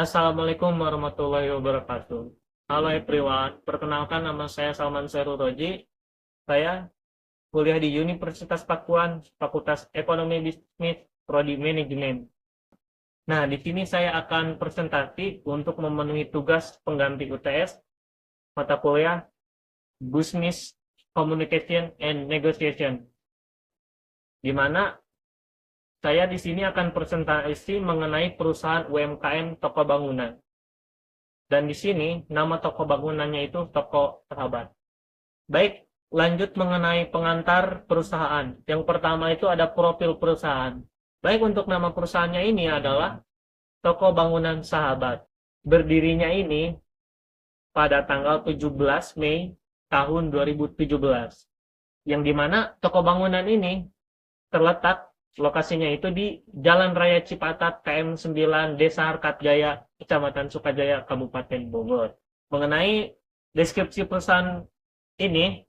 Assalamualaikum warahmatullahi wabarakatuh. Halo everyone, perkenalkan nama saya Salman Serul Roji. Saya kuliah di Universitas Pakuan, Fakultas Ekonomi Bisnis, Prodi Manajemen. Nah, di sini saya akan presentasi untuk memenuhi tugas pengganti UTS mata kuliah Business Communication and Negotiation, di mana saya di sini akan presentasi mengenai perusahaan UMKM toko bangunan. Dan di sini nama toko bangunannya itu Toko Sahabat. Baik, lanjut mengenai pengantar perusahaan. Yang pertama itu ada profil perusahaan. Baik, untuk nama perusahaannya ini adalah Toko Bangunan Sahabat. Berdirinya ini pada tanggal 17 Mei tahun 2017. Yang dimana toko bangunan ini terletak lokasinya itu di Jalan Raya Cipatat KM 9 Desa Harkatjaya, Kecamatan Sukajaya, Kabupaten Bogor. Mengenai deskripsi perusahaan ini,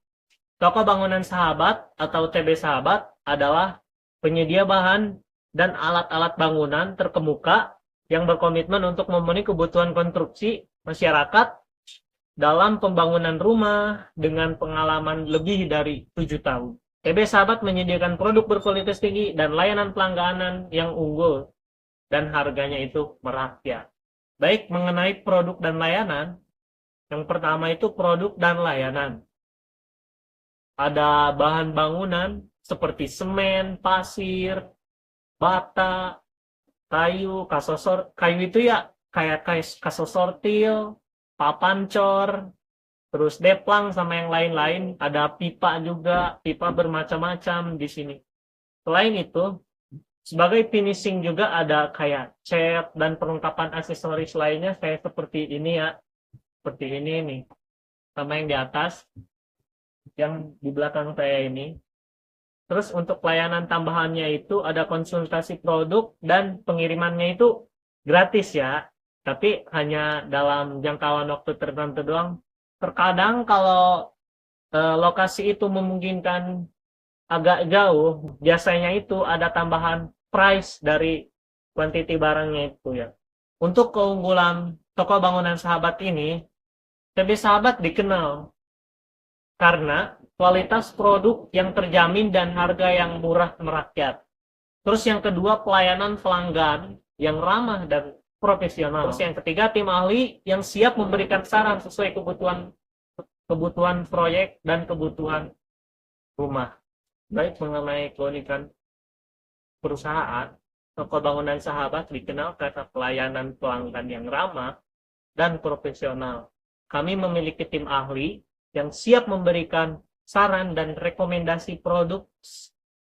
Toko Bangunan Sahabat atau TB Sahabat adalah penyedia bahan dan alat-alat bangunan terkemuka yang berkomitmen untuk memenuhi kebutuhan konstruksi masyarakat dalam pembangunan rumah dengan pengalaman lebih dari 7 tahun. TB Sahabat menyediakan produk berkualitas tinggi dan layanan pelangganan yang unggul dan harganya itu merakyat. Baik, mengenai produk dan layanan, yang pertama itu produk dan layanan. Ada bahan bangunan seperti semen, pasir, bata, kayu, kayu itu ya kayak kaso sortil, papan cor, terus deplang sama yang lain-lain. Ada pipa juga, pipa bermacam-macam di sini. Selain itu, sebagai finishing juga ada kayak cat dan perlengkapan aksesoris lainnya kayak seperti ini ya. Seperti ini nih. Sama yang di atas, yang di belakang saya ini. Terus untuk pelayanan tambahannya itu ada konsultasi produk dan pengirimannya itu gratis ya. Tapi hanya dalam jangkauan waktu tertentu doang. Terkadang kalau lokasi itu memungkinkan agak jauh, biasanya itu ada tambahan price dari quantity barangnya itu ya. Untuk keunggulan toko bangunan Sahabat ini, TB Sahabat dikenal karena kualitas produk yang terjamin dan harga yang murah merakyat. Terus yang kedua, pelayanan pelanggan yang ramah dan profesional. Terus yang ketiga, tim ahli yang siap memberikan saran sesuai kebutuhan proyek dan kebutuhan rumah. Baik, mengenai keunikan perusahaan, toko bangunan Sahabat dikenal karena pelayanan pelanggan yang ramah dan profesional. Kami memiliki tim ahli yang siap memberikan saran dan rekomendasi produk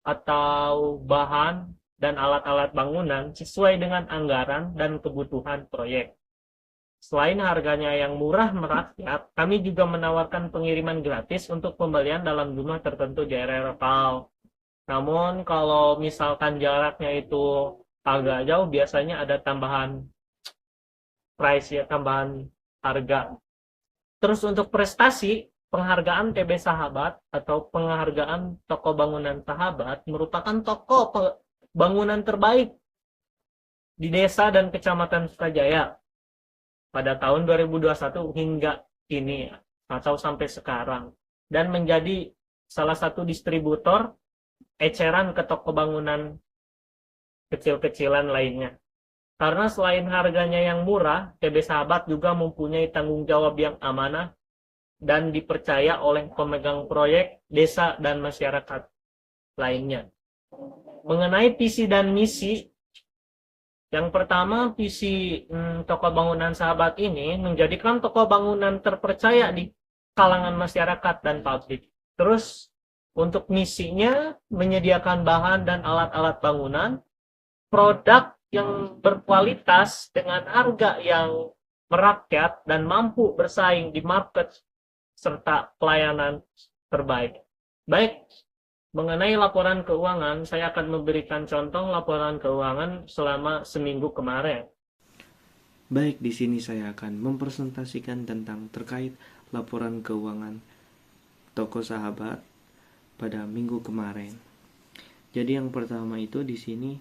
atau bahan dan alat-alat bangunan sesuai dengan anggaran dan kebutuhan proyek. Selain harganya yang murah merakyat, kami juga menawarkan pengiriman gratis untuk pembelian dalam jumlah tertentu di area lokal. Namun kalau misalkan jaraknya itu agak jauh, biasanya ada tambahan price ya, tambahan harga. Terus untuk prestasi, penghargaan TB Sahabat atau penghargaan toko bangunan Sahabat merupakan toko bangunan terbaik di desa dan kecamatan Sukajaya pada tahun 2021 hingga kini atau sampai sekarang, dan menjadi salah satu distributor eceran ke toko bangunan kecil-kecilan lainnya. Karena selain harganya yang murah, TB Sahabat juga mempunyai tanggung jawab yang amanah dan dipercaya oleh pemegang proyek, desa, dan masyarakat lainnya. Mengenai visi dan misi, yang pertama, visi toko bangunan Sahabat ini menjadikan toko bangunan terpercaya di kalangan masyarakat dan publik. Terus untuk misinya menyediakan bahan dan alat-alat bangunan, produk yang berkualitas dengan harga yang merakyat dan mampu bersaing di market serta pelayanan terbaik. Baik, mengenai laporan keuangan, saya akan memberikan contoh laporan keuangan selama seminggu kemarin. Baik, di sini saya akan mempresentasikan tentang terkait laporan keuangan Toko Sahabat pada minggu kemarin. Jadi yang pertama itu di sini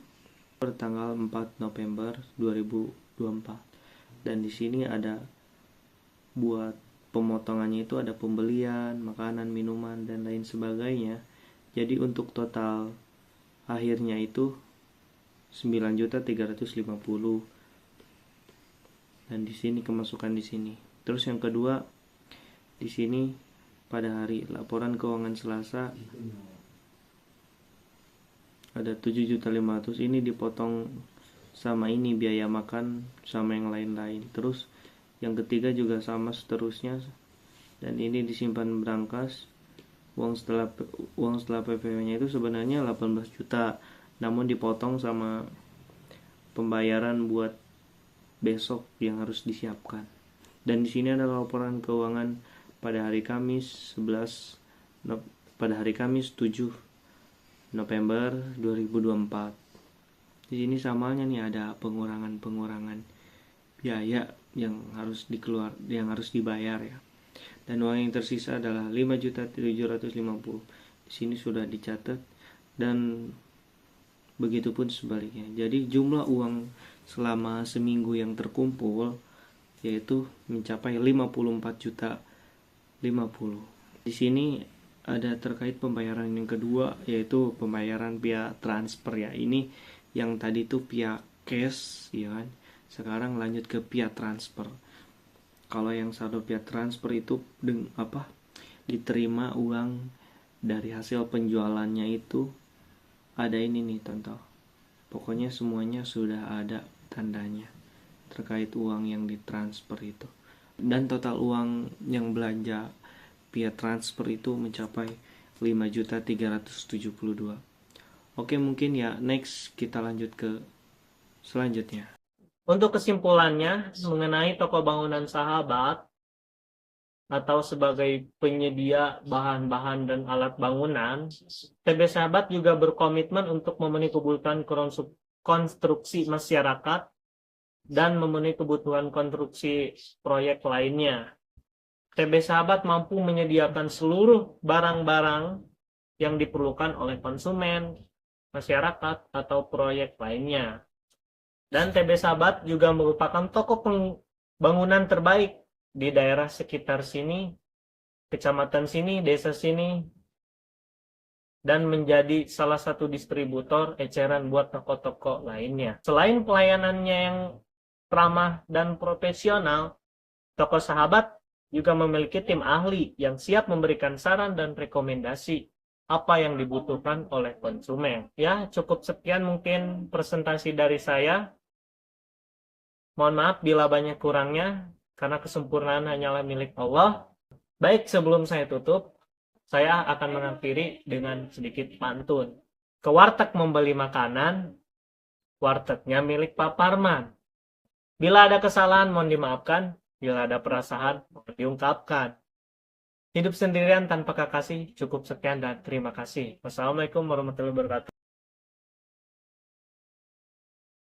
per tanggal 4 November 2024. Dan di sini ada buat pemotongannya itu ada pembelian, makanan, minuman, dan lain sebagainya. Jadi untuk total akhirnya itu 9.350.000. Dan di sini kemasukan di sini. Terus yang kedua, di sini pada hari laporan keuangan Selasa ada 7.500.000, ini dipotong sama ini biaya makan sama yang lain-lain. Terus yang ketiga juga sama seterusnya, dan ini disimpan berangkas. Uang setelah PPh-nya itu sebenarnya 18 juta, namun dipotong sama pembayaran buat besok yang harus disiapkan. Dan di sini ada laporan keuangan pada hari Kamis 7 November 2024. Di sini samanya nih ada pengurangan biaya yang harus dibayar ya. Dan uang yang tersisa adalah 5.750.000. Di sini sudah dicatat, dan begitupun sebaliknya. Jadi jumlah uang selama seminggu yang terkumpul yaitu mencapai 54.050.000. Di sini ada terkait pembayaran yang kedua, yaitu pembayaran via transfer ya. Ini yang tadi tuh via cash ya kan. Sekarang lanjut ke via transfer. Kalau yang saldo via transfer itu diterima uang dari hasil penjualannya itu ada ini nih contoh. Pokoknya semuanya sudah ada tandanya terkait uang yang ditransfer itu. Dan total uang yang belanja via transfer itu mencapai 5.372.000. Oke, mungkin ya next kita lanjut ke selanjutnya. Untuk kesimpulannya mengenai toko bangunan Sahabat atau sebagai penyedia bahan-bahan dan alat bangunan, TB Sahabat juga berkomitmen untuk memenuhi kebutuhan konstruksi masyarakat dan memenuhi kebutuhan konstruksi proyek lainnya. TB Sahabat mampu menyediakan seluruh barang-barang yang diperlukan oleh konsumen, masyarakat, atau proyek lainnya. Dan TB Sahabat juga merupakan toko bangunan terbaik di daerah sekitar sini, kecamatan sini, desa sini, dan menjadi salah satu distributor eceran buat toko-toko lainnya. Selain pelayanannya yang ramah dan profesional, toko Sahabat juga memiliki tim ahli yang siap memberikan saran dan rekomendasi apa yang dibutuhkan oleh konsumen. Ya, cukup sekian mungkin presentasi dari saya. Mohon maaf bila banyak kurangnya, karena kesempurnaan hanyalah milik Allah. Baik, sebelum saya tutup, saya akan mengakhiri dengan sedikit pantun. Ke warteg membeli makanan, wartegnya milik Pak Parman. Bila ada kesalahan mohon dimaafkan, bila ada perasaan mohon diungkapkan. Hidup sendirian tanpa kekasih, cukup sekian dan terima kasih. Wassalamualaikum warahmatullahi wabarakatuh.